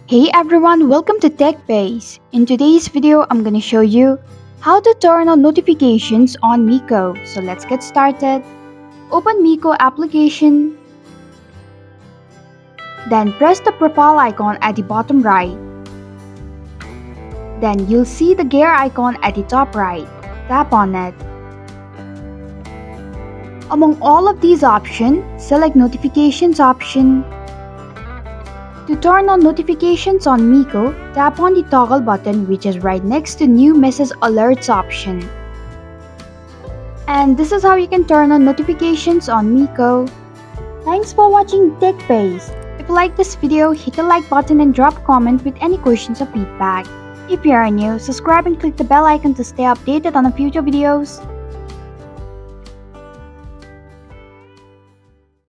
Hey everyone, welcome to TechBase. In today's video, I'm gonna show you how to turn on notifications on Mico. So let's get started. Open Mico application, then press the profile icon at the bottom right. Then you'll see the gear icon at the top right. Tap on it. Among all of these options, select Notifications option. To turn on notifications on Mico, tap on the toggle button which is right next to New Message Alerts option. And this is how you can turn on notifications on Mico. Thanks for watching TechBase. If you like this video, hit the like button and drop a comment with any questions or feedback. If you are new, subscribe and click the bell icon to stay updated on the future videos.